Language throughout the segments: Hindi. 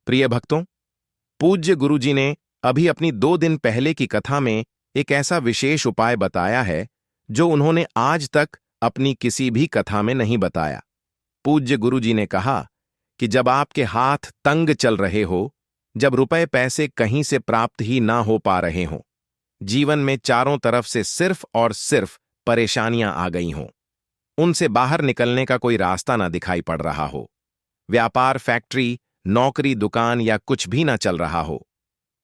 प्रिय भक्तों, पूज्य गुरुजी ने अभी अपनी 2 दिन पहले की कथा में एक ऐसा विशेष उपाय बताया है जो उन्होंने आज तक अपनी किसी भी कथा में नहीं बताया। पूज्य गुरुजी ने कहा कि जब आपके हाथ तंग चल रहे हो, जब रुपए पैसे कहीं से प्राप्त ही ना हो पा रहे हों, जीवन में चारों तरफ से सिर्फ और सिर्फ परेशानियां आ गई हों, उनसे बाहर निकलने का कोई रास्ता ना दिखाई पड़ रहा हो, व्यापार, फैक्ट्री, नौकरी, दुकान या कुछ भी ना चल रहा हो,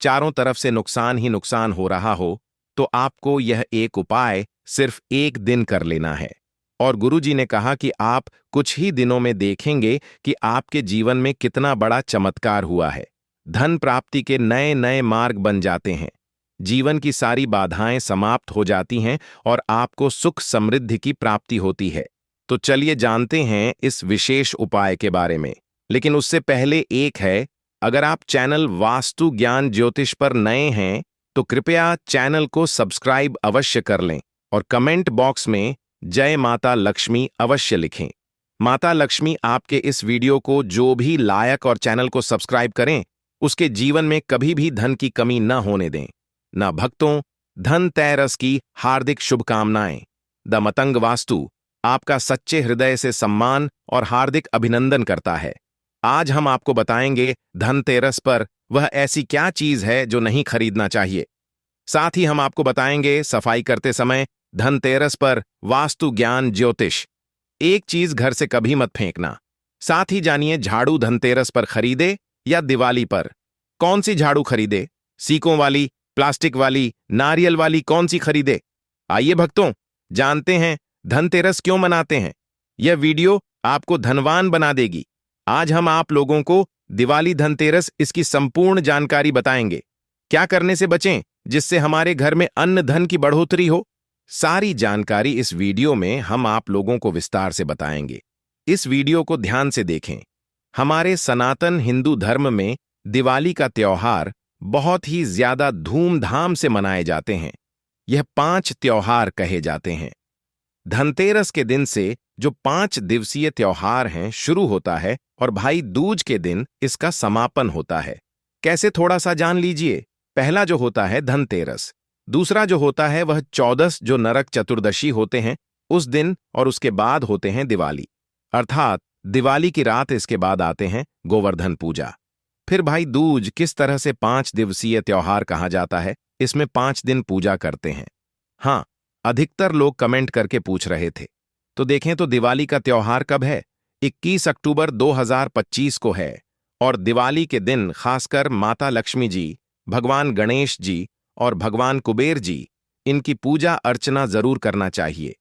चारों तरफ से नुकसान ही नुकसान हो रहा हो, तो आपको यह एक उपाय सिर्फ 1 दिन कर लेना है। और गुरुजी ने कहा कि आप कुछ ही दिनों में देखेंगे कि आपके जीवन में कितना बड़ा चमत्कार हुआ है। धन प्राप्ति के नए नए मार्ग बन जाते हैं, जीवन की सारी बाधाएं समाप्त हो जाती हैं और आपको सुख समृद्धि की प्राप्ति होती है। तो चलिए जानते हैं इस विशेष उपाय के बारे में। लेकिन उससे पहले एक है, अगर आप चैनल वास्तु ज्ञान ज्योतिष पर नए हैं तो कृपया चैनल को सब्सक्राइब अवश्य कर लें और कमेंट बॉक्स में जय माता लक्ष्मी अवश्य लिखें। माता लक्ष्मी आपके इस वीडियो को जो भी लायक और चैनल को सब्सक्राइब करें, उसके जीवन में कभी भी धन की कमी न होने दें। ना भक्तों, धनतेरस की हार्दिक शुभकामनाएं। द मतंग वास्तु आपका सच्चे हृदय से सम्मान और हार्दिक अभिनंदन करता है। आज हम आपको बताएंगे धनतेरस पर वह ऐसी क्या चीज है जो नहीं खरीदना चाहिए। साथ ही हम आपको बताएंगे सफाई करते समय धनतेरस पर वास्तु ज्ञान ज्योतिष, एक चीज घर से कभी मत फेंकना। साथ ही जानिए झाड़ू धनतेरस पर खरीदे या दिवाली पर। कौन सी झाड़ू खरीदे, सीकों वाली, प्लास्टिक वाली, नारियल वाली, कौन सी खरीदे? आइए भक्तों, जानते हैं धनतेरस क्यों मनाते हैं। यह वीडियो आपको धनवान बना देगी। आज हम आप लोगों को दिवाली, धनतेरस, इसकी संपूर्ण जानकारी बताएंगे। क्या करने से बचें जिससे हमारे घर में अन्न धन की बढ़ोतरी हो। सारी जानकारी इस वीडियो में हम आप लोगों को विस्तार से बताएंगे। इस वीडियो को ध्यान से देखें। हमारे सनातन हिंदू धर्म में दिवाली का त्योहार बहुत ही ज्यादा धूमधाम से मनाए जाते हैं। यह 5 त्योहार कहे जाते हैं। धनतेरस के दिन से जो 5 दिवसीय त्योहार हैं शुरू होता है और भाई दूज के दिन इसका समापन होता है। कैसे, थोड़ा सा जान लीजिए। पहला जो होता है धनतेरस, दूसरा जो होता है वह 14 जो नरक चतुर्दशी होते हैं उस दिन, और उसके बाद होते हैं दिवाली, अर्थात दिवाली की रात इसके बाद आते हैं गोवर्धन पूजा। फिर भाई दूज किस तरह से 5 दिवसीय त्योहार कहा जाता है, इसमें 5 दिन पूजा करते हैं। हाँ, अधिकतर लोग कमेंट करके पूछ रहे थे। तो देखें तो दिवाली का त्योहार कब है? 21 अक्टूबर 2025 को है। और दिवाली के दिन खासकर माता लक्ष्मी जी, भगवान गणेश जी और भगवान कुबेर जी, इनकी पूजा अर्चना जरूर करना चाहिए।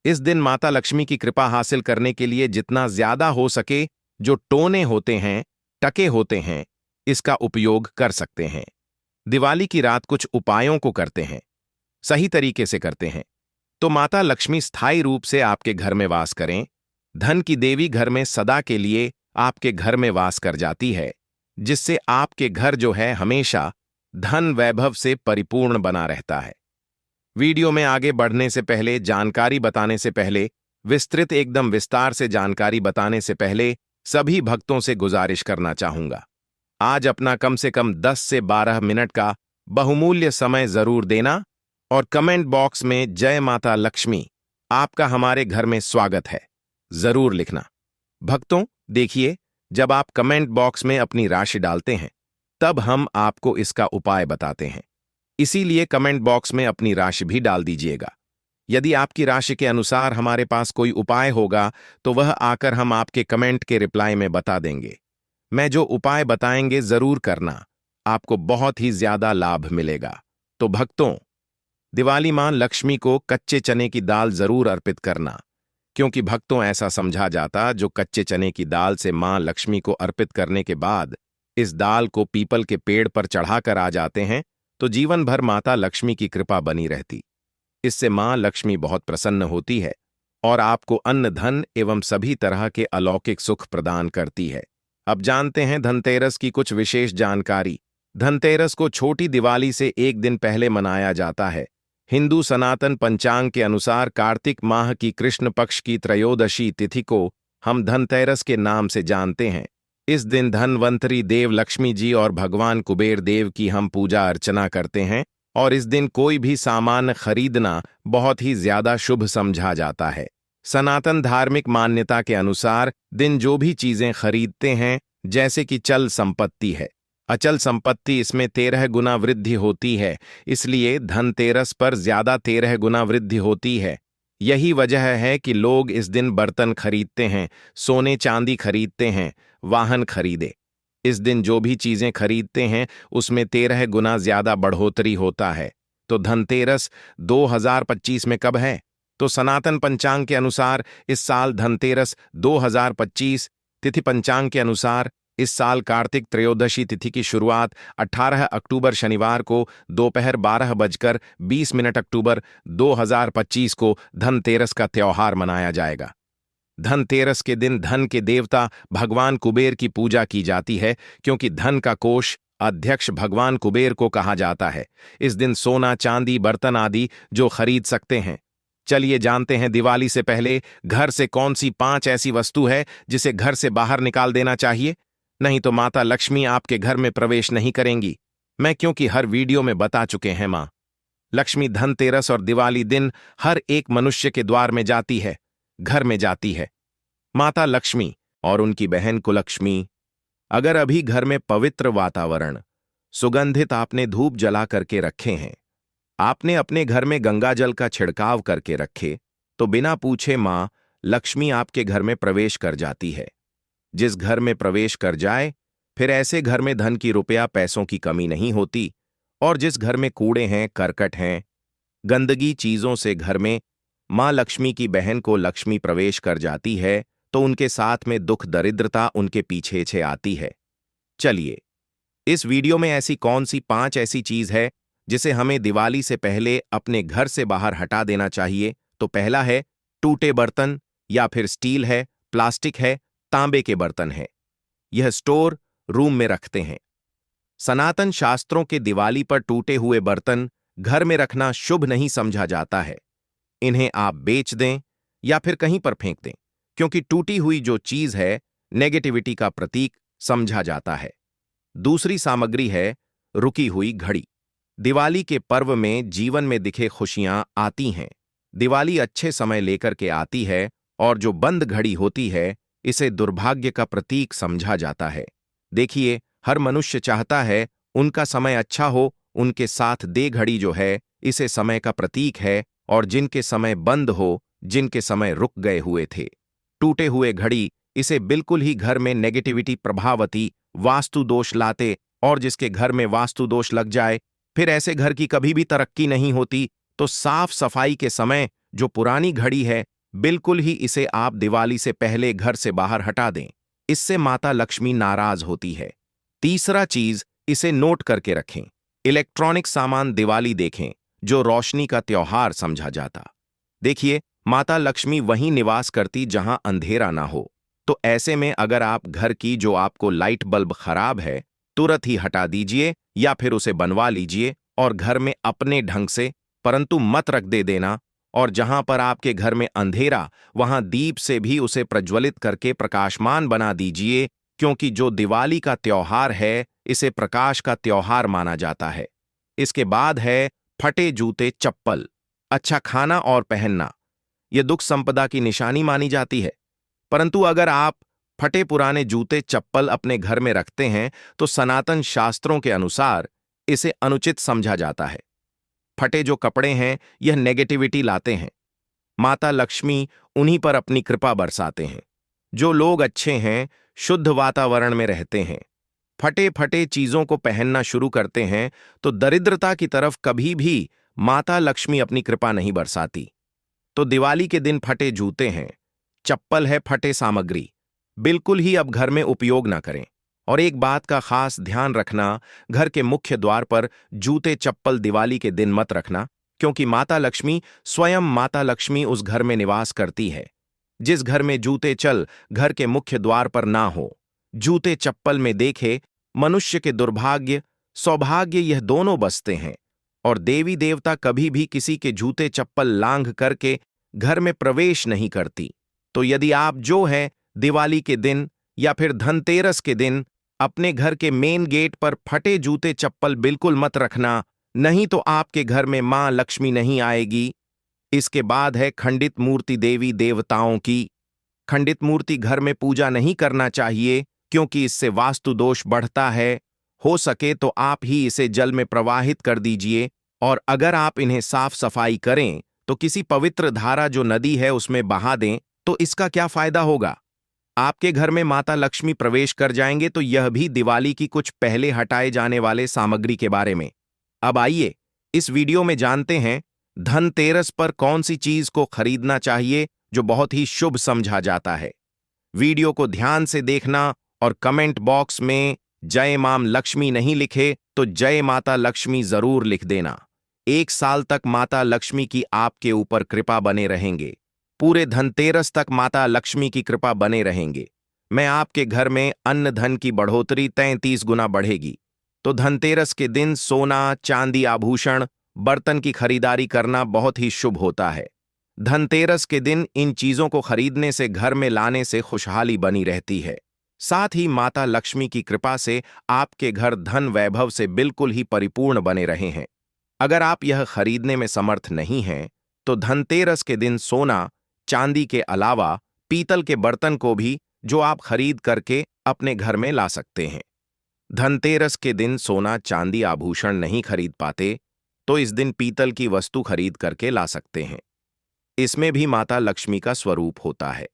इस दिन माता लक्ष्मी की कृपा हासिल करने के लिए जितना ज्यादा हो सके जो टोने होते हैं, टके होते हैं, इसका उपयोग कर सकते हैं। दिवाली की रात कुछ उपायों को करते हैं, सही तरीके से करते हैं तो माता लक्ष्मी स्थायी रूप से आपके घर में वास करें। धन की देवी घर में सदा के लिए आपके घर में वास कर जाती है, जिससे आपके घर जो है हमेशा धन वैभव से परिपूर्ण बना रहता है। वीडियो में आगे बढ़ने से पहले, जानकारी बताने से पहले, विस्तृत एकदम विस्तार से जानकारी बताने से पहले सभी भक्तों से गुजारिश करना चाहूंगा, आज अपना कम से कम 10 से 12 मिनट का बहुमूल्य समय जरूर देना और कमेंट बॉक्स में जय माता लक्ष्मी, आपका हमारे घर में स्वागत है, जरूर लिखना। भक्तों देखिए, जब आप कमेंट बॉक्स में अपनी राशि डालते हैं तब हम आपको इसका उपाय बताते हैं, इसीलिए कमेंट बॉक्स में अपनी राशि भी डाल दीजिएगा। यदि आपकी राशि के अनुसार हमारे पास कोई उपाय होगा तो वह आकर हम आपके कमेंट के रिप्लाई में बता देंगे। मैं जो उपाय बताएंगे जरूर करना, आपको बहुत ही ज्यादा लाभ मिलेगा। तो भक्तों, दिवाली मां लक्ष्मी को कच्चे चने की दाल जरूर अर्पित करना, क्योंकि भक्तों ऐसा समझा जाता जो कच्चे चने की दाल से मां लक्ष्मी को अर्पित करने के बाद इस दाल को पीपल के पेड़ पर चढ़ाकर आ जाते हैं तो जीवन भर माता लक्ष्मी की कृपा बनी रहती। इससे मां लक्ष्मी बहुत प्रसन्न होती है और आपको अन्न धन एवं सभी तरह के अलौकिक सुख प्रदान करती है। अब जानते हैं धनतेरस की कुछ विशेष जानकारी। धनतेरस को छोटी दिवाली से 1 दिन पहले मनाया जाता है। हिंदू सनातन पंचांग के अनुसार कार्तिक माह की कृष्ण पक्ष की त्रयोदशी तिथि को हम धनतेरस के नाम से जानते हैं। इस दिन धनवंतरी देव लक्ष्मी जी और भगवान कुबेर देव की हम पूजा अर्चना करते हैं और इस दिन कोई भी सामान खरीदना बहुत ही ज्यादा शुभ समझा जाता है। सनातन धार्मिक मान्यता के अनुसार दिन जो भी चीजें खरीदते हैं, जैसे कि चल संपत्ति है, अचल संपत्ति, इसमें 13 गुना वृद्धि होती है, इसलिए धनतेरस पर ज्यादा 13 गुना वृद्धि होती है। यही वजह है कि लोग इस दिन बर्तन खरीदते हैं, सोने चांदी खरीदते हैं, वाहन खरीदे। इस दिन जो भी चीजें खरीदते हैं उसमें 13 गुना ज्यादा बढ़ोतरी होता है। तो धनतेरस 2025 में कब है? तो सनातन पंचांग के अनुसार इस साल धनतेरस 2025, तिथि पंचांग के अनुसार इस साल कार्तिक त्रयोदशी तिथि की शुरुआत 18 अक्टूबर शनिवार को दोपहर 12:20 अक्टूबर 2025 को धनतेरस का त्योहार मनाया जाएगा। धनतेरस के दिन धन के देवता भगवान कुबेर की पूजा की जाती है, क्योंकि धन का कोष अध्यक्ष भगवान कुबेर को कहा जाता है। इस दिन सोना चांदी बर्तन आदि जो खरीद सकते हैं। चलिए जानते हैं दिवाली से पहले घर से कौन सी 5 ऐसी वस्तु है जिसे घर से बाहर निकाल देना चाहिए, नहीं तो माता लक्ष्मी आपके घर में प्रवेश नहीं करेंगी। मैं क्योंकि हर वीडियो में बता चुके हैं, मां लक्ष्मी धनतेरस और दिवाली दिन हर एक मनुष्य के द्वार में जाती है, घर में जाती है। माता लक्ष्मी और उनकी बहन कुलक्ष्मी, अगर अभी घर में पवित्र वातावरण, सुगंधित आपने धूप जला करके रखे हैं, आपने अपने घर में गंगा जल का छिड़काव करके रखे, तो बिना पूछे मां लक्ष्मी आपके घर में प्रवेश कर जाती है। जिस घर में प्रवेश कर जाए, फिर ऐसे घर में धन की रुपया पैसों की कमी नहीं होती। और जिस घर में कूड़े हैं, करकट हैं, गंदगी चीजों से घर में मां लक्ष्मी की बहन को लक्ष्मी प्रवेश कर जाती है, तो उनके साथ में दुख दरिद्रता उनके पीछे आती है। चलिए, इस वीडियो में ऐसी कौन सी 5 ऐसी चीज है जिसे हमें दिवाली से पहले अपने घर से बाहर हटा देना चाहिए। तो पहला है टूटे बर्तन, या फिर स्टील है, प्लास्टिक है, तांबे के बर्तन है। यह स्टोर रूम में रखते हैं। सनातन शास्त्रों के दिवाली पर टूटे हुए बर्तन घर में रखना शुभ नहीं समझा जाता है। इन्हें आप बेच दें या फिर कहीं पर फेंक दें, क्योंकि टूटी हुई जो चीज है नेगेटिविटी का प्रतीक समझा जाता है। दूसरी सामग्री है रुकी हुई घड़ी। दिवाली के पर्व में जीवन में दिखे खुशियां आती हैं। दिवाली अच्छे समय लेकर के आती है, और जो बंद घड़ी होती है इसे दुर्भाग्य का प्रतीक समझा जाता है। देखिए, हर मनुष्य चाहता है उनका समय अच्छा हो, उनके साथ दे घड़ी जो है इसे समय का प्रतीक है, और जिनके समय बंद हो, जिनके समय रुक गए हुए थे। टूटे हुए घड़ी इसे बिल्कुल ही घर में नेगेटिविटी प्रभावती, वास्तु दोष लाते, और जिसके घर में वास्तु दोष लग जाए फिर ऐसे घर की कभी भी तरक्की नहीं होती। तो साफ सफाई के समय जो पुरानी घड़ी है बिल्कुल ही इसे आप दिवाली से पहले घर से बाहर हटा दें। इससे माता लक्ष्मी नाराज होती है। तीसरा चीज, इसे नोट करके रखें। इलेक्ट्रॉनिक सामान दिवाली देखें जो रोशनी का त्योहार समझा जाता। देखिए, माता लक्ष्मी वहीं निवास करती जहां अंधेरा ना हो। तो ऐसे में अगर आप घर की जो आपको लाइट बल्ब खराब है तुरंत ही हटा दीजिए, या फिर उसे बनवा लीजिए और घर में अपने ढंग से, परंतु मत रख दे देना। और जहां पर आपके घर में अंधेरा, वहां दीप से भी उसे प्रज्वलित करके प्रकाशमान बना दीजिए, क्योंकि जो दिवाली का त्योहार है इसे प्रकाश का त्योहार माना जाता है। इसके बाद है फटे जूते चप्पल। अच्छा खाना और पहनना यह दुख संपदा की निशानी मानी जाती है, परंतु अगर आप फटे पुराने जूते चप्पल अपने घर में रखते हैं तो सनातन शास्त्रों के अनुसार इसे अनुचित समझा जाता है। फटे जो कपड़े हैं यह नेगेटिविटी लाते हैं। माता लक्ष्मी उन्हीं पर अपनी कृपा बरसाते हैं। जो लोग अच्छे हैं, शुद्ध वातावरण में रहते हैं, फटे फटे चीजों को पहनना शुरू करते हैं, तो दरिद्रता की तरफ कभी भी माता लक्ष्मी अपनी कृपा नहीं बरसाती। तो दिवाली के दिन फटे जूते हैं, चप्पल है, फटे सामग्री बिल्कुल ही अब घर में उपयोग ना करें। और एक बात का खास ध्यान रखना, घर के मुख्य द्वार पर जूते चप्पल दिवाली के दिन मत रखना, क्योंकि माता लक्ष्मी स्वयं माता लक्ष्मी उस घर में निवास करती है। जिस घर में जूते चल घर के मुख्य द्वार पर ना हो, जूते चप्पल में देखे मनुष्य के दुर्भाग्य सौभाग्य यह दोनों बसते हैं, और देवी देवता कभी भी किसी के जूते चप्पल लांघ करके घर में प्रवेश नहीं करती। तो यदि आप जो है दिवाली के दिन या फिर धनतेरस के दिन अपने घर के मेन गेट पर फटे जूते चप्पल बिल्कुल मत रखना, नहीं तो आपके घर में मां लक्ष्मी नहीं आएगी। इसके बाद है खंडित मूर्ति देवी देवताओं की। खंडित मूर्ति घर में पूजा नहीं करना चाहिए, क्योंकि इससे वास्तु दोष बढ़ता है। हो सके तो आप ही इसे जल में प्रवाहित कर दीजिए, और अगर आप इन्हें साफ सफाई करें तो किसी पवित्र धारा जो नदी है उसमें बहा दें, तो इसका क्या फायदा होगा? आपके घर में माता लक्ष्मी प्रवेश कर जाएंगे। तो यह भी दिवाली की कुछ पहले हटाए जाने वाले सामग्री के बारे में। अब आइए इस वीडियो में जानते हैं धनतेरस पर कौन सी चीज को खरीदना चाहिए जो बहुत ही शुभ समझा जाता है। वीडियो को ध्यान से देखना और कमेंट बॉक्स में जय मां लक्ष्मी नहीं लिखे तो जय माता लक्ष्मी जरूर लिख देना। 1 साल तक माता लक्ष्मी की आपके ऊपर कृपा बने रहेंगे। पूरे धनतेरस तक माता लक्ष्मी की कृपा बने रहेंगे। मैं आपके घर में अन्न धन की बढ़ोतरी 33 गुना बढ़ेगी। तो धनतेरस के दिन सोना, चांदी, आभूषण, बर्तन की खरीदारी करना बहुत ही शुभ होता है। धनतेरस के दिन इन चीजों को खरीदने से, घर में लाने से खुशहाली बनी रहती है। साथ ही माता लक्ष्मी की कृपा से आपके घर धन वैभव से बिल्कुल ही परिपूर्ण बने रहे हैं। अगर आप यह खरीदने में समर्थ नहीं हैं, तो धनतेरस के दिन सोना, चांदी के अलावा पीतल के बर्तन को भी जो आप खरीद करके अपने घर में ला सकते हैं। धनतेरस के दिन सोना, चांदी, आभूषण नहीं खरीद पाते तो इस दिन पीतल की वस्तु खरीद करके ला सकते हैं। इसमें भी माता लक्ष्मी का स्वरूप होता है।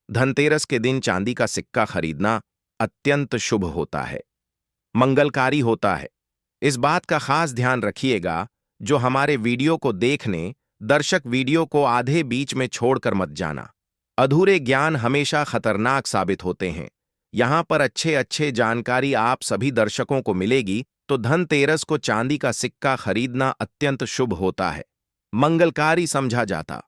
धनतेरस के दिन चांदी का सिक्का खरीदना अत्यंत शुभ होता है, मंगलकारी होता है। इस बात का खास ध्यान रखिएगा, जो हमारे वीडियो को देखने दर्शक वीडियो को आधे बीच में छोड़कर मत जाना। अधूरे ज्ञान हमेशा खतरनाक साबित होते हैं। यहां पर अच्छे जानकारी आप सभी दर्शकों को मिलेगी। तो धनतेरस को चांदी का सिक्का खरीदना अत्यंत शुभ होता है, मंगलकारी समझा जाता।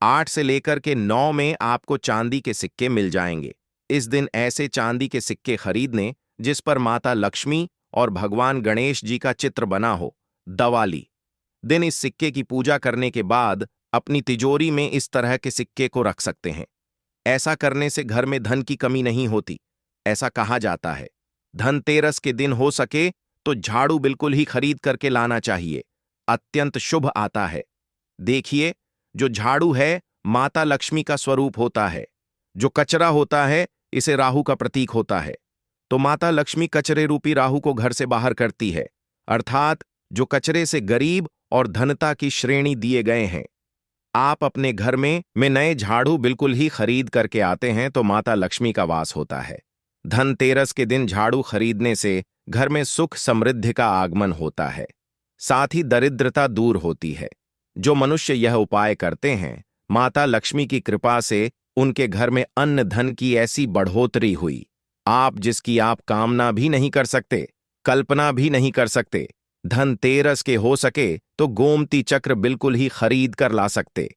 8 से लेकर के 9 में आपको चांदी के सिक्के मिल जाएंगे। इस दिन ऐसे चांदी के सिक्के खरीदने जिस पर माता लक्ष्मी और भगवान गणेश जी का चित्र बना हो। दिवाली दिन इस सिक्के की पूजा करने के बाद अपनी तिजोरी में इस तरह के सिक्के को रख सकते हैं। ऐसा करने से घर में धन की कमी नहीं होती, ऐसा कहा जाता है। धनतेरस के दिन हो सके तो झाड़ू बिल्कुल ही खरीद करके लाना चाहिए, अत्यंत शुभ आता है। देखिए, जो झाड़ू है माता लक्ष्मी का स्वरूप होता है। जो कचरा होता है इसे राहु का प्रतीक होता है। तो माता लक्ष्मी कचरे रूपी राहु को घर से बाहर करती है, अर्थात जो कचरे से गरीब और धनता की श्रेणी दिए गए हैं। आप अपने घर में नए झाड़ू बिल्कुल ही खरीद करके आते हैं तो माता लक्ष्मी का वास होता है। धनतेरस के दिन झाड़ू खरीदने से घर में सुख समृद्धि का आगमन होता है, साथ ही दरिद्रता दूर होती है। जो मनुष्य यह उपाय करते हैं, माता लक्ष्मी की कृपा से उनके घर में अन्न धन की ऐसी बढ़ोतरी हुई, आप जिसकी आप कामना भी नहीं कर सकते, कल्पना भी नहीं कर सकते। धनतेरस के हो सके तो गोमती चक्र बिल्कुल ही खरीद कर ला सकते।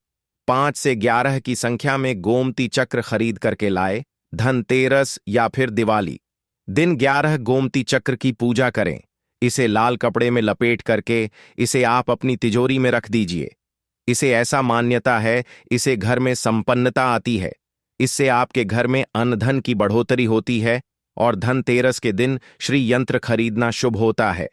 5 से 11 की संख्या में गोमती चक्र खरीद करके लाए। धनतेरस या फिर दिवाली दिन 11 गोमती चक्र की पूजा करें। इसे लाल कपड़े में लपेट करके इसे आप अपनी तिजोरी में रख दीजिए। इसे ऐसा मान्यता है, इसे घर में संपन्नता आती है। इससे आपके घर में अन्न धन की बढ़ोतरी होती है। और धनतेरस के दिन श्री यंत्र खरीदना शुभ होता है।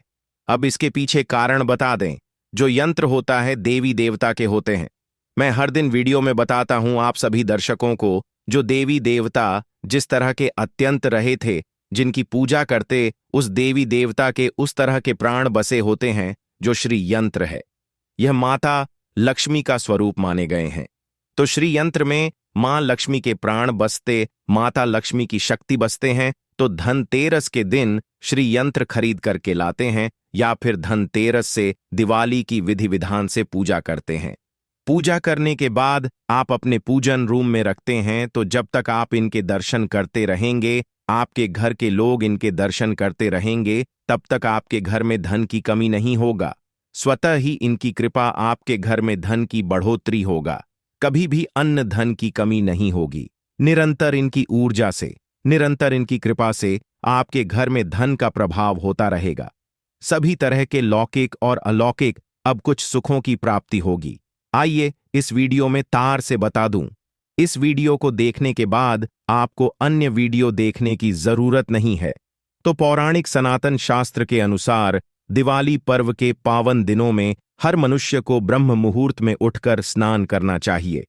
अब इसके पीछे कारण बता दें। जो यंत्र होता है देवी देवता के होते हैं। मैं हर दिन वीडियो में बताता हूं आप सभी दर्शकों को, जो देवी देवता जिस तरह के अत्यंत रहे थे, जिनकी पूजा करते उस देवी देवता के उस तरह के प्राण बसे होते हैं जो श्री यंत्र है। यह माता लक्ष्मी का स्वरूप माने गए हैं। तो श्री यंत्र में मां लक्ष्मी के प्राण बसते, माता लक्ष्मी की शक्ति बसते हैं। तो धनतेरस के दिन श्री यंत्र खरीद करके लाते हैं, या फिर धनतेरस से दिवाली की विधि विधान से पूजा करते हैं। पूजा करने के बाद आप अपने पूजन रूम में रखते हैं। तो जब तक आप इनके दर्शन करते रहेंगे, आपके घर के लोग इनके दर्शन करते रहेंगे, तब तक आपके घर में धन की कमी नहीं होगा। स्वतः ही इनकी कृपा आपके घर में धन की बढ़ोतरी होगा। कभी भी अन्न धन की कमी नहीं होगी। निरंतर इनकी ऊर्जा से, निरंतर इनकी कृपा से आपके घर में धन का प्रभाव होता रहेगा। सभी तरह के लौकिक और अलौकिक अब कुछ सुखों की प्राप्ति होगी। आइए इस वीडियो में तार से बता दूं। इस वीडियो को देखने के बाद आपको अन्य वीडियो देखने की जरूरत नहीं है। तो पौराणिक सनातन शास्त्र के अनुसार दिवाली पर्व के पावन दिनों में हर मनुष्य को ब्रह्म मुहूर्त में उठकर स्नान करना चाहिए,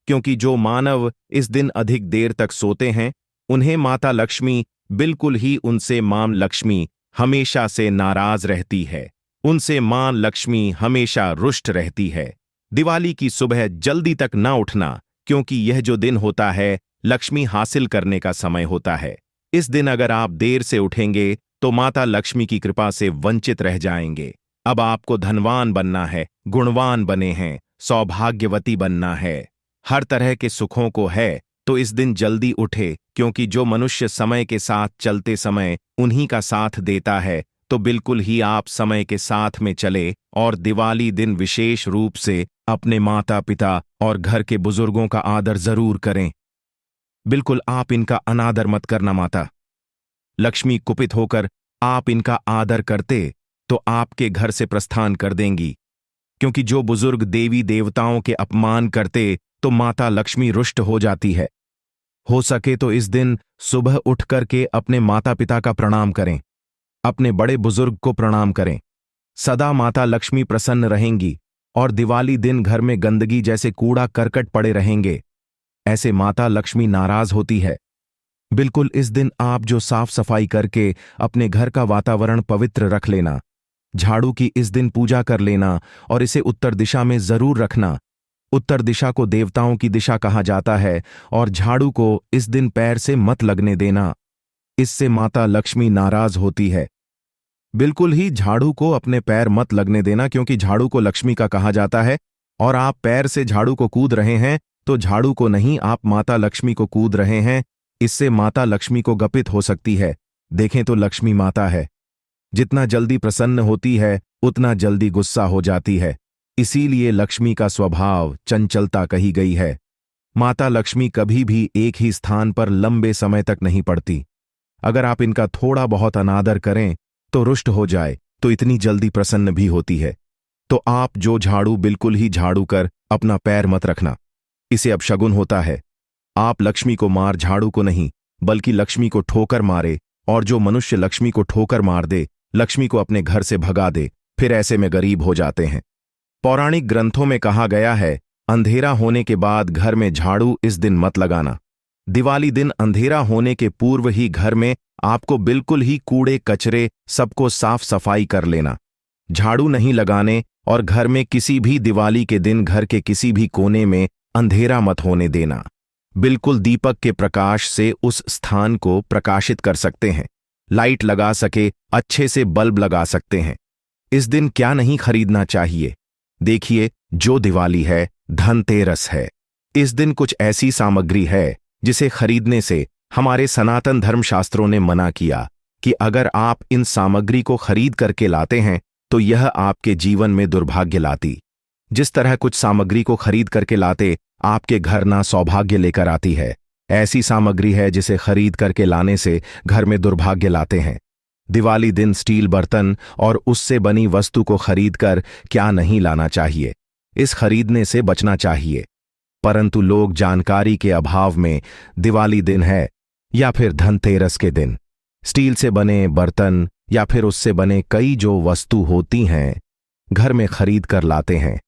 क्योंकि जो मानव इस दिन अधिक देर तक सोते हैं उन्हें माता लक्ष्मी बिल्कुल ही उनसे मां लक्ष्मी हमेशा से नाराज रहती है। उनसे मां लक्ष्मी हमेशा रुष्ट रहती है। दिवाली की सुबह जल्दी तक ना उठना, क्योंकि यह जो दिन होता है लक्ष्मी हासिल करने का समय होता है। इस दिन अगर आप देर से उठेंगे तो माता लक्ष्मी की कृपा से वंचित रह जाएंगे। अब आपको धनवान बनना है, गुणवान बने हैं, सौभाग्यवती बनना है, हर तरह के सुखों को है। तो इस दिन जल्दी उठे, क्योंकि जो मनुष्य समय के साथ चलते समय उन्हीं का साथ देता है, तो बिल्कुल ही आप समय के साथ में चले और दिवाली दिन विशेष रूप से अपने माता पिता और घर के बुजुर्गों का आदर जरूर करें। बिल्कुल आप इनका अनादर मत करना। माता लक्ष्मी कुपित होकर आप इनका आदर करते तो आपके घर से प्रस्थान कर देंगी, क्योंकि जो बुजुर्ग देवी देवताओं के अपमान करते तो माता लक्ष्मी रुष्ट हो जाती है। हो सके तो इस दिन सुबह उठ करके अपने माता पिता का प्रणाम करें, अपने बड़े बुजुर्ग को प्रणाम करें। सदा माता लक्ष्मी प्रसन्न रहेंगी और दिवाली दिन घर में गंदगी जैसे कूड़ा करकट पड़े रहेंगे, ऐसे माता लक्ष्मी नाराज होती है। बिल्कुल इस दिन आप जो साफ सफाई करके अपने घर का वातावरण पवित्र रख लेना, झाड़ू की इस दिन पूजा कर लेना और इसे उत्तर दिशा में जरूर रखना। उत्तर दिशा को देवताओं की दिशा कहा जाता है और झाड़ू को इस दिन पैर से मत लगने देना, इससे माता लक्ष्मी नाराज होती है। बिल्कुल ही झाड़ू को अपने पैर मत लगने देना, क्योंकि झाड़ू को लक्ष्मी का कहा जाता है और आप पैर से झाड़ू को कूद रहे हैं तो झाड़ू को नहीं, आप माता लक्ष्मी को कूद रहे हैं। इससे माता लक्ष्मी को गपित हो सकती है। देखें तो लक्ष्मी माता है, जितना जल्दी प्रसन्न होती है उतना जल्दी गुस्सा हो जाती है। इसीलिए लक्ष्मी का स्वभाव चंचलता कही गई है। माता लक्ष्मी कभी भी एक ही स्थान पर लंबे समय तक नहीं पड़ती। अगर आप इनका थोड़ा बहुत अनादर करें तो रुष्ट हो जाए तो इतनी जल्दी प्रसन्न भी होती है। तो आप जो झाड़ू बिल्कुल ही झाड़ू कर अपना पैर मत रखना, इसे अपशगुन होता है। आप लक्ष्मी को मार झाड़ू को नहीं, बल्कि लक्ष्मी को ठोकर मारे, और जो मनुष्य लक्ष्मी को ठोकर मार दे लक्ष्मी को अपने घर से भगा दे, फिर ऐसे में गरीब हो जाते हैं। पौराणिक ग्रंथों में कहा गया है, अंधेरा होने के बाद घर में झाड़ू इस दिन मत लगाना। दिवाली दिन अंधेरा होने के पूर्व ही घर में आपको बिल्कुल ही कूड़े कचरे सबको साफ सफाई कर लेना, झाड़ू नहीं लगाने, और घर में किसी भी दिवाली के दिन घर के किसी भी कोने में अंधेरा मत होने देना। बिल्कुल दीपक के प्रकाश से उस स्थान को प्रकाशित कर सकते हैं, लाइट लगा सके अच्छे से बल्ब लगा सकते हैं। इस दिन क्या नहीं खरीदना चाहिए? देखिए, जो दिवाली है धनतेरस है। इस दिन कुछ ऐसी सामग्री है जिसे खरीदने से हमारे सनातन धर्मशास्त्रों ने मना किया कि अगर आप इन सामग्री को खरीद करके लाते हैं तो यह आपके जीवन में दुर्भाग्य लाती। जिस तरह कुछ सामग्री को खरीद करके लाते आपके घर ना सौभाग्य लेकर आती है, ऐसी सामग्री है जिसे खरीद करके लाने से घर में दुर्भाग्य लाते हैं। दिवाली दिन स्टील बर्तन और उससे बनी वस्तु को खरीदकर क्या नहीं लाना चाहिए, इस खरीदने से बचना चाहिए। परंतु लोग जानकारी के अभाव में दिवाली दिन है या फिर धनतेरस के दिन स्टील से बने बर्तन या फिर उससे बने कई जो वस्तु होती हैं घर में खरीद कर लाते हैं,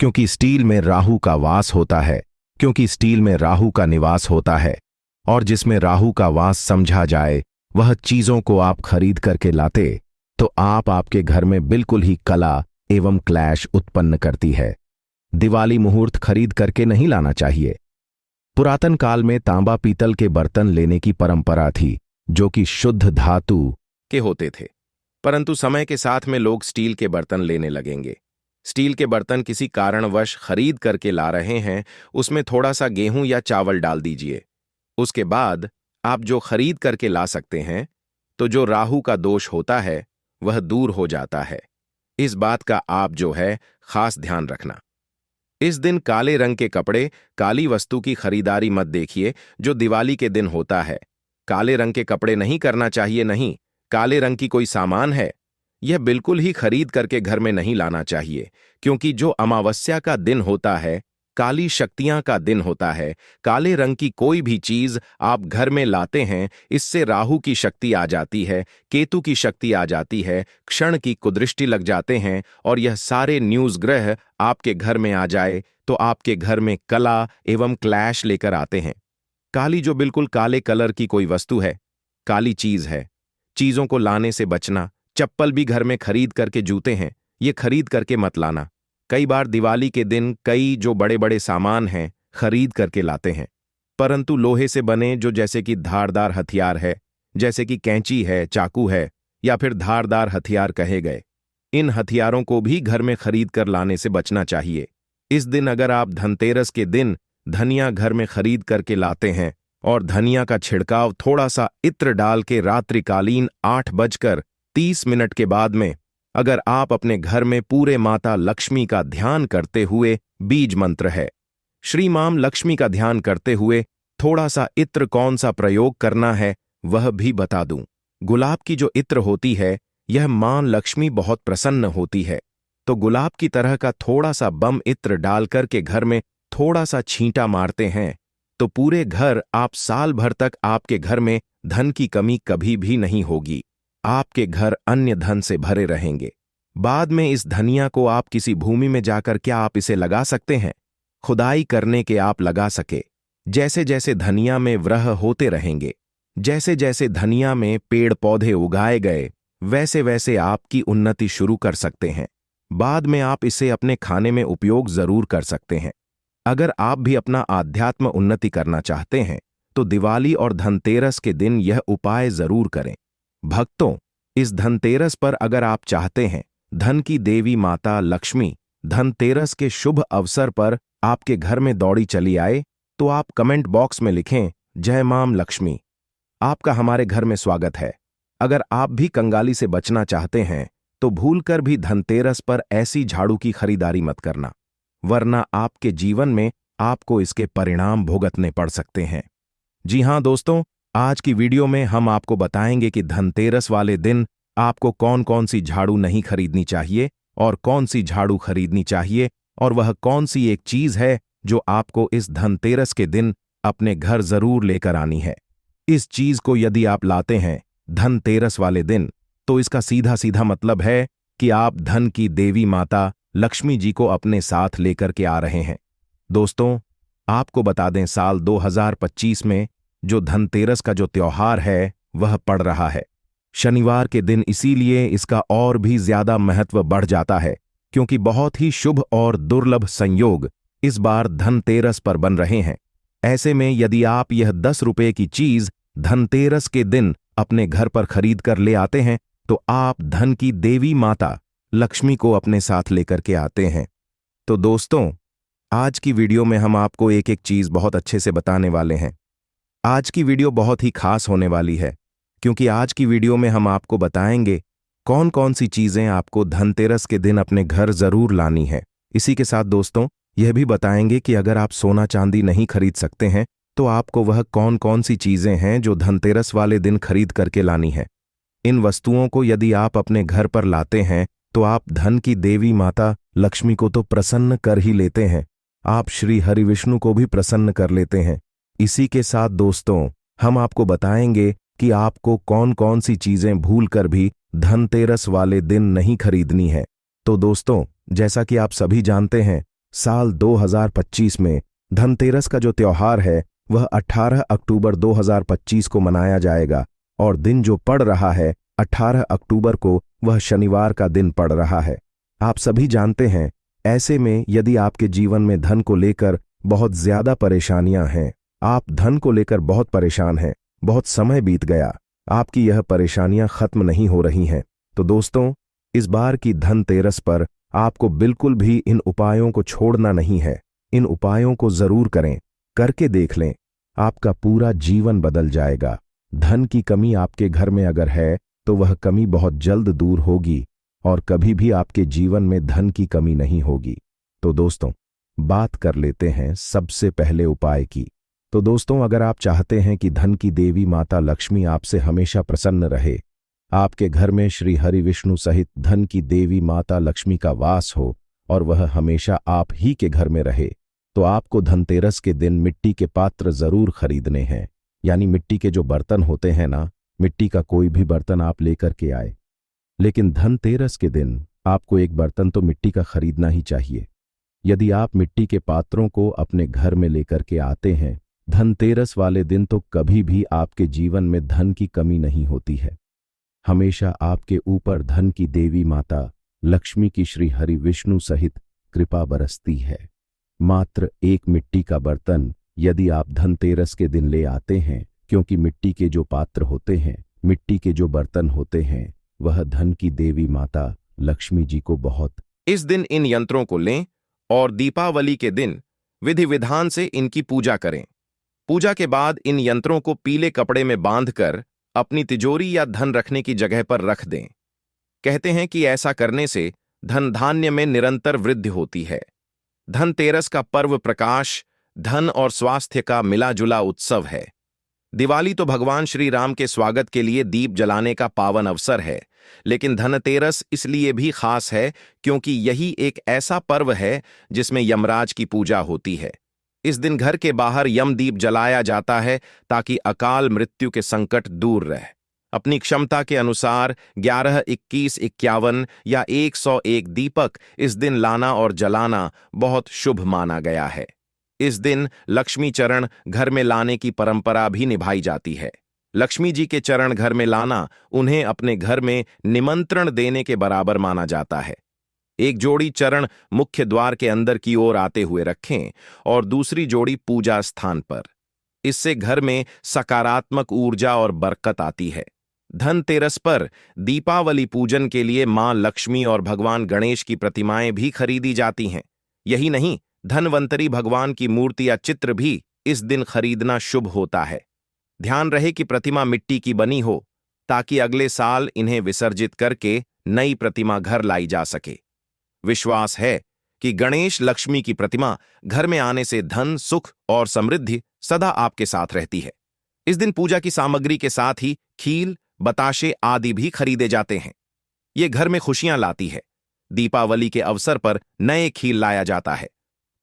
क्योंकि स्टील में राहु का वास होता है, क्योंकि स्टील में राहु का निवास होता है, और जिसमें राहु का वास समझा जाए वह चीजों को आप खरीद करके लाते तो आपके घर में बिल्कुल ही कला एवं क्लैश उत्पन्न करती है। दिवाली मुहूर्त खरीद करके नहीं लाना चाहिए। पुरातन काल में तांबा पीतल के बर्तन लेने की परंपरा थी, जो कि शुद्ध धातु के होते थे, परंतु समय के साथ में लोग स्टील के बर्तन लेने लगेंगे। स्टील के बर्तन किसी कारणवश खरीद करके ला रहे हैं, उसमें थोड़ा सा गेहूं या चावल डाल दीजिए। उसके बाद आप जो खरीद करके ला सकते हैं, तो जो राहु का दोष होता है वह दूर हो जाता है। इस बात का आप जो है खास ध्यान रखना। इस दिन काले रंग के कपड़े, काली वस्तु की खरीदारी मत देखिए जो दिवाली के दिन होता है। काले रंग के कपड़े नहीं करना चाहिए, नहीं। काले रंग की कोई सामान है, यह बिल्कुल ही खरीद करके घर में नहीं लाना चाहिए, क्योंकि जो अमावस्या का दिन होता है काली शक्तियां का दिन होता है। काले रंग की कोई भी चीज आप घर में लाते हैं, इससे राहु की शक्ति आ जाती है, केतु की शक्ति आ जाती है, क्षण की कुदृष्टि लग जाते हैं, और यह सारे न्यूज ग्रह आपके घर में आ जाए तो आपके घर में कला एवं क्लैश लेकर आते हैं। काली जो बिल्कुल काले कलर की कोई वस्तु है, काली चीज है। चीजों को लाने से बचना। चप्पल भी घर में खरीद करके, जूते हैं ये खरीद करके मत लाना। कई बार दिवाली के दिन कई जो बड़े बड़े सामान हैं खरीद करके लाते हैं, परंतु लोहे से बने जो जैसे कि धारदार हथियार है, जैसे कि कैंची है, चाकू है, या फिर धारदार हथियार कहे गए, इन हथियारों को भी घर में खरीद कर लाने से बचना चाहिए। इस दिन अगर आप धनतेरस के दिन धनिया घर में खरीद करके लाते हैं और धनिया का छिड़काव थोड़ा सा इत्र डाल के रात्रिकालीन 8:30 के बाद में अगर आप अपने घर में पूरे माता लक्ष्मी का ध्यान करते हुए, बीज मंत्र है श्री माम लक्ष्मी का ध्यान करते हुए थोड़ा सा इत्र कौन सा प्रयोग करना है वह भी बता दूं। गुलाब की जो इत्र होती है यह मां लक्ष्मी बहुत प्रसन्न होती है, तो गुलाब की तरह का थोड़ा सा बम इत्र डाल करके घर में थोड़ा सा छींटा मारते हैं तो पूरे घर आप साल भर तक आपके घर में धन की कमी कभी भी नहीं होगी। आपके घर अन्य धन से भरे रहेंगे। बाद में इस धनिया को आप किसी भूमि में जाकर क्या आप इसे लगा सकते हैं, खुदाई करने के आप लगा सके। जैसे जैसे धनिया में वृह होते रहेंगे, जैसे जैसे धनिया में पेड़ पौधे उगाए गए, वैसे वैसे आपकी उन्नति शुरू कर सकते हैं। बाद में आप इसे अपने खाने में उपयोग जरूर कर सकते हैं। अगर आप भी अपना आध्यात्म उन्नति करना चाहते हैं तो दिवाली और धनतेरस के दिन यह उपाय जरूर करें। भक्तों, इस धनतेरस पर अगर आप चाहते हैं धन की देवी माता लक्ष्मी धनतेरस के शुभ अवसर पर आपके घर में दौड़ी चली आए तो आप कमेंट बॉक्स में लिखें जय मां लक्ष्मी। आपका हमारे घर में स्वागत है। अगर आप भी कंगाली से बचना चाहते हैं तो भूलकर भी धनतेरस पर ऐसी झाड़ू की खरीदारी मत करना, वरना आपके जीवन में आपको इसके परिणाम भुगतने पड़ सकते हैं। जी हां दोस्तों, आज की वीडियो में हम आपको बताएंगे कि धनतेरस वाले दिन आपको कौन कौन सी झाड़ू नहीं खरीदनी चाहिए और कौन सी झाड़ू खरीदनी चाहिए, और वह कौन सी एक चीज है जो आपको इस धनतेरस के दिन अपने घर जरूर लेकर आनी है। इस चीज को यदि आप लाते हैं धनतेरस वाले दिन तो इसका सीधा सीधा मतलब है कि आप धन की देवी माता लक्ष्मी जी को अपने साथ लेकर के आ रहे हैं। दोस्तों, आपको बता दें साल 2025 में जो धनतेरस का जो त्योहार है वह पड़ रहा है शनिवार के दिन, इसीलिए इसका और भी ज्यादा महत्व बढ़ जाता है क्योंकि बहुत ही शुभ और दुर्लभ संयोग इस बार धनतेरस पर बन रहे हैं। ऐसे में यदि आप यह 10 रुपये की चीज धनतेरस के दिन अपने घर पर खरीद कर ले आते हैं तो आप धन की देवी माता लक्ष्मी को अपने साथ लेकर के आते हैं। तो दोस्तों, आज की वीडियो में हम आपको एक एक चीज बहुत अच्छे से बताने वाले हैं। आज की वीडियो बहुत ही खास होने वाली है क्योंकि आज की वीडियो में हम आपको बताएंगे कौन कौन सी चीजें आपको धनतेरस के दिन अपने घर जरूर लानी है। इसी के साथ दोस्तों यह भी बताएंगे कि अगर आप सोना चांदी नहीं खरीद सकते हैं तो आपको वह कौन कौन सी चीजें हैं जो धनतेरस वाले दिन खरीद करके लानी है। इन वस्तुओं को यदि आप अपने घर पर लाते हैं तो आप धन की देवी माता लक्ष्मी को तो प्रसन्न कर ही लेते हैं, आप श्री हरि विष्णु को भी प्रसन्न कर लेते हैं। इसी के साथ दोस्तों हम आपको बताएंगे कि आपको कौन कौन सी चीजें भूलकर भी धनतेरस वाले दिन नहीं खरीदनी है। तो दोस्तों, जैसा कि आप सभी जानते हैं साल 2025 में धनतेरस का जो त्योहार है वह 18 अक्टूबर 2025 को मनाया जाएगा और दिन जो पड़ रहा है 18 अक्टूबर को वह शनिवार का दिन पड़ रहा है। आप सभी जानते हैं, ऐसे में यदि आपके जीवन में धन को लेकर बहुत ज्यादा परेशानियां हैं, आप धन को लेकर बहुत परेशान हैं, बहुत समय बीत गया, आपकी यह परेशानियां खत्म नहीं हो रही हैं, तो दोस्तों इस बार की धनतेरस पर आपको बिल्कुल भी इन उपायों को छोड़ना नहीं है। इन उपायों को जरूर करें, करके देख लें, आपका पूरा जीवन बदल जाएगा। धन की कमी आपके घर में अगर है तो वह कमी बहुत जल्द दूर होगी और कभी भी आपके जीवन में धन की कमी नहीं होगी। तो दोस्तों बात कर लेते हैं सबसे पहले उपाय की। तो दोस्तों, अगर आप चाहते हैं कि धन की देवी माता लक्ष्मी आपसे हमेशा प्रसन्न रहे, आपके घर में श्री हरि विष्णु सहित धन की देवी माता लक्ष्मी का वास हो और वह हमेशा आप ही के घर में रहे, तो आपको धनतेरस के दिन मिट्टी के पात्र जरूर खरीदने हैं। यानी मिट्टी के जो बर्तन होते हैं ना, मिट्टी का कोई भी बर्तन आप लेकर के आए। लेकिन धनतेरस के दिन आपको एक बर्तन तो मिट्टी का खरीदना ही चाहिए। यदि आप मिट्टी के पात्रों को अपने घर में लेकर के आते हैं, धनतेरस वाले दिन तो कभी भी आपके जीवन में धन की कमी नहीं होती है। हमेशा आपके ऊपर धन की देवी माता लक्ष्मी की श्री हरि विष्णु सहित कृपा बरसती है। मात्र एक मिट्टी का बर्तन यदि आप धनतेरस के दिन ले आते हैं, क्योंकि मिट्टी के जो पात्र होते हैं, मिट्टी के जो बर्तन होते हैं, वह धन की देवी माता लक्ष्मी जी को बहुत। इस दिन इन यंत्रों को लें और दीपावली के दिन विधि विधान से इनकी पूजा करें। पूजा के बाद इन यंत्रों को पीले कपड़े में बांधकर अपनी तिजोरी या धन रखने की जगह पर रख दें। कहते हैं कि ऐसा करने से धन धान्य में निरंतर वृद्धि होती है। धनतेरस का पर्व प्रकाश, धन और स्वास्थ्य का मिला जुला उत्सव है। दिवाली तो भगवान श्री राम के स्वागत के लिए दीप जलाने का पावन अवसर है, लेकिन धनतेरस इसलिए भी खास है क्योंकि यही एक ऐसा पर्व है जिसमें यमराज की पूजा होती है। इस दिन घर के बाहर यमदीप जलाया जाता है ताकि अकाल मृत्यु के संकट दूर रहे। अपनी क्षमता के अनुसार 11, 21, 51 या 101 दीपक इस दिन लाना और जलाना बहुत शुभ माना गया है। इस दिन लक्ष्मी चरण घर में लाने की परंपरा भी निभाई जाती है। लक्ष्मी जी के चरण घर में लाना उन्हें अपने घर में निमंत्रण देने के बराबर माना जाता है। एक जोड़ी चरण मुख्य द्वार के अंदर की ओर आते हुए रखें और दूसरी जोड़ी पूजा स्थान पर। इससे घर में सकारात्मक ऊर्जा और बरकत आती है। धनतेरस पर दीपावली पूजन के लिए मां लक्ष्मी और भगवान गणेश की प्रतिमाएं भी खरीदी जाती हैं। यही नहीं, धनवंतरी भगवान की मूर्ति या चित्र भी इस दिन खरीदना शुभ होता है। ध्यान रहे कि प्रतिमा मिट्टी की बनी हो ताकि अगले साल इन्हें विसर्जित करके नई प्रतिमा घर लाई जा सके। विश्वास है कि गणेश लक्ष्मी की प्रतिमा घर में आने से धन, सुख और समृद्धि सदा आपके साथ रहती है। इस दिन पूजा की सामग्री के साथ ही खील, बताशे आदि भी खरीदे जाते हैं। ये घर में खुशियां लाती है। दीपावली के अवसर पर नए खील लाया जाता है।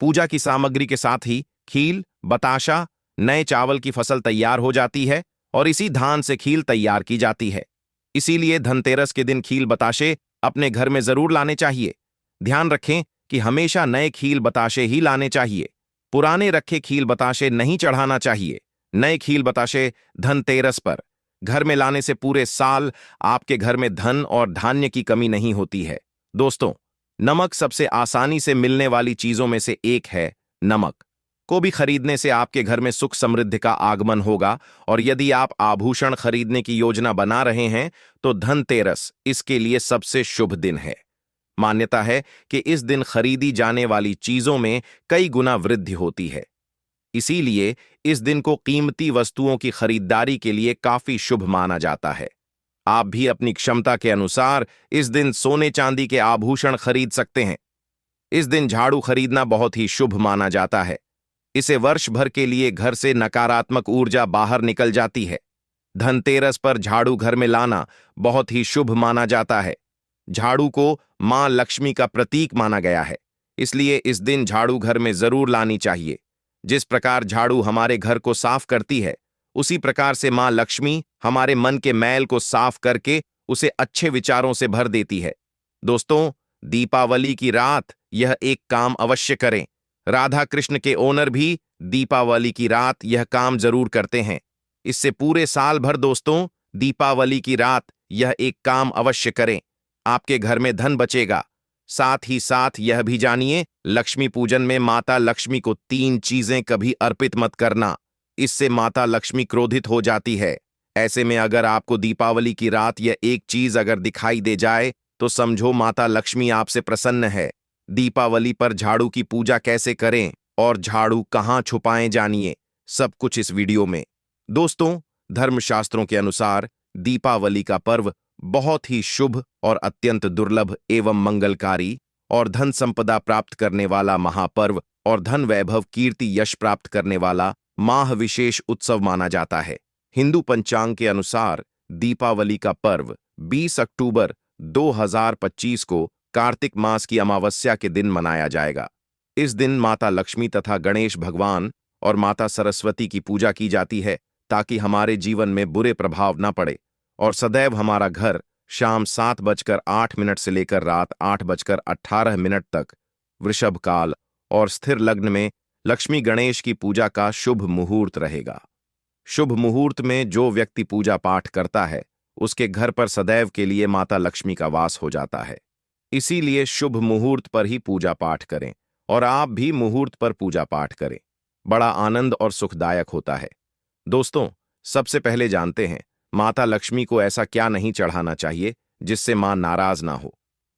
पूजा की सामग्री के साथ ही खील, बताशा, नए चावल की फसल तैयार हो जाती है और इसी धान से खील तैयार की जाती है। इसीलिए धनतेरस के दिन खील बताशे अपने घर में जरूर लाने चाहिए। ध्यान रखें कि हमेशा नए खील बताशे ही लाने चाहिए। पुराने रखे खील बताशे नहीं चढ़ाना चाहिए। नए खील बताशे धनतेरस पर घर में लाने से पूरे साल आपके घर में धन और धान्य की कमी नहीं होती है। दोस्तों, नमक सबसे आसानी से मिलने वाली चीजों में से एक है। नमक को भी खरीदने से आपके घर में सुख समृद्धि का आगमन होगा। और यदि आप आभूषण खरीदने की योजना बना रहे हैं तो धनतेरस इसके लिए सबसे शुभ दिन है। मान्यता है कि इस दिन खरीदी जाने वाली चीजों में कई गुना वृद्धि होती है। इसीलिए इस दिन को कीमती वस्तुओं की खरीदारी के लिए काफी शुभ माना जाता है। आप भी अपनी क्षमता के अनुसार इस दिन सोने चांदी के आभूषण खरीद सकते हैं। इस दिन झाड़ू खरीदना बहुत ही शुभ माना जाता है। इसे वर्ष भर के लिए घर से नकारात्मक ऊर्जा बाहर निकल जाती है। धनतेरस पर झाड़ू घर में लाना बहुत ही शुभ माना जाता है। झाड़ू को मां लक्ष्मी का प्रतीक माना गया है, इसलिए इस दिन झाड़ू घर में जरूर लानी चाहिए। जिस प्रकार झाड़ू हमारे घर को साफ करती है, उसी प्रकार से मां लक्ष्मी हमारे मन के मैल को साफ करके उसे अच्छे विचारों से भर देती है। दोस्तों, दीपावली की रात यह एक काम अवश्य करें। राधा कृष्ण के ओनर भी दीपावली की रात यह काम जरूर करते हैं। इससे पूरे साल भर दोस्तों, दीपावली की रात यह एक काम अवश्य करें। आपके घर में धन बचेगा। साथ ही साथ यह भी जानिए, लक्ष्मी पूजन में माता लक्ष्मी को 3 चीजें कभी अर्पित मत करना। इससे माता लक्ष्मी क्रोधित हो जाती है। ऐसे में अगर आपको दीपावली की रात यह एक चीज अगर दिखाई दे जाए तो समझो माता लक्ष्मी आपसे प्रसन्न है। दीपावली पर झाड़ू की पूजा कैसे करें और झाड़ू कहां छुपाएं, जानिए सब कुछ इस वीडियो में। दोस्तों, धर्मशास्त्रों के अनुसार दीपावली का पर्व बहुत ही शुभ और अत्यंत दुर्लभ एवं मंगलकारी और धन संपदा प्राप्त करने वाला महापर्व और धन वैभव, कीर्ति, यश प्राप्त करने वाला माह विशेष उत्सव माना जाता है। हिंदू पंचांग के अनुसार दीपावली का पर्व 20 अक्टूबर 2025 को कार्तिक मास की अमावस्या के दिन मनाया जाएगा। इस दिन माता लक्ष्मी तथा गणेश भगवान और माता सरस्वती की पूजा की जाती है ताकि हमारे जीवन में बुरे प्रभाव न पड़े और सदैव हमारा घर शाम 7:08 से लेकर रात 8:18 तक वृषभ काल और स्थिर लग्न में लक्ष्मी गणेश की पूजा का शुभ मुहूर्त रहेगा। शुभ मुहूर्त में जो व्यक्ति पूजा पाठ करता है उसके घर पर सदैव के लिए माता लक्ष्मी का वास हो जाता है। इसीलिए शुभ मुहूर्त पर ही पूजा पाठ करें और आप भी मुहूर्त पर पूजा पाठ करें। बड़ा आनंद और सुखदायक होता है। दोस्तों, सबसे पहले जानते हैं माता लक्ष्मी को ऐसा क्या नहीं चढ़ाना चाहिए जिससे मां नाराज ना हो।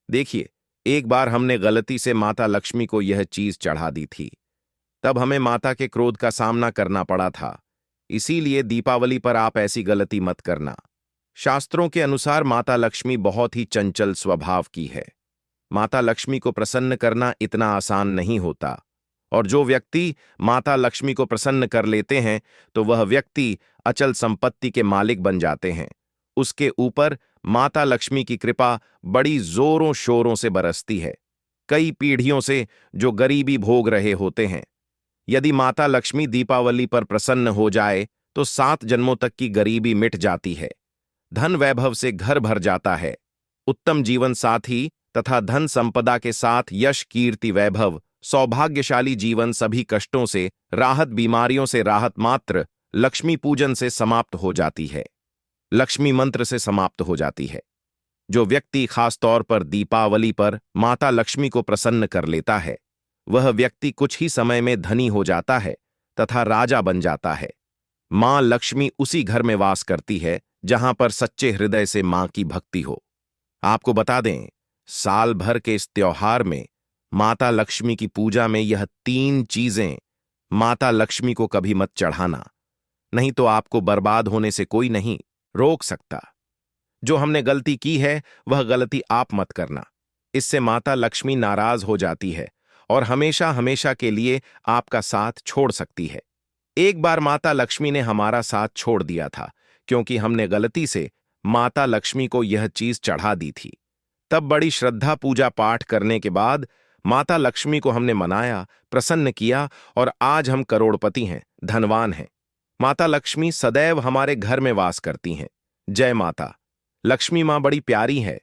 देखिए, एक बार हमने गलती से माता लक्ष्मी को यह चीज चढ़ा दी थी। तब हमें माता के क्रोध का सामना करना पड़ा था। इसीलिए दीपावली पर आप ऐसी गलती मत करना। शास्त्रों के अनुसार माता लक्ष्मी बहुत ही चंचल स्वभाव की है। माता लक्ष्मी को प्रसन्न करना इतना आसान नहीं होता और जो व्यक्ति माता लक्ष्मी को प्रसन्न कर लेते हैं तो वह व्यक्ति अचल संपत्ति के मालिक बन जाते हैं। उसके ऊपर माता लक्ष्मी की कृपा बड़ी जोरों शोरों से बरसती है। कई पीढ़ियों से जो गरीबी भोग रहे होते हैं, यदि माता लक्ष्मी दीपावली पर प्रसन्न हो जाए तो 7 जन्मों तक की गरीबी मिट जाती है। धन वैभव से घर भर जाता है। उत्तम जीवन साथी तथा धन संपदा के साथ यश कीर्ति वैभव, सौभाग्यशाली जीवन, सभी कष्टों से राहत, बीमारियों से राहत मात्र लक्ष्मी पूजन से समाप्त हो जाती है, लक्ष्मी मंत्र से समाप्त हो जाती है। जो व्यक्ति खास तौर पर दीपावली पर माता लक्ष्मी को प्रसन्न कर लेता है वह व्यक्ति कुछ ही समय में धनी हो जाता है तथा राजा बन जाता है। मां लक्ष्मी उसी घर में वास करती है जहां पर सच्चे हृदय से मां की भक्ति हो। आपको बता दें, साल भर के इस त्योहार में माता लक्ष्मी की पूजा में यह 3 चीजें माता लक्ष्मी को कभी मत चढ़ाना, नहीं तो आपको बर्बाद होने से कोई नहीं रोक सकता। जो हमने गलती की है वह गलती आप मत करना, इससे माता लक्ष्मी नाराज हो जाती है और हमेशा हमेशा के लिए आपका साथ छोड़ सकती है। एक बार माता लक्ष्मी ने हमारा साथ छोड़ दिया था क्योंकि हमने गलती से माता लक्ष्मी को यह चीज चढ़ा दी थी। तब बड़ी श्रद्धा पूजा पाठ करने के बाद माता लक्ष्मी को हमने मनाया, प्रसन्न किया और आज हम करोड़पति हैं, धनवान हैं। माता लक्ष्मी सदैव हमारे घर में वास करती हैं। जय माता लक्ष्मी। मां बड़ी प्यारी है।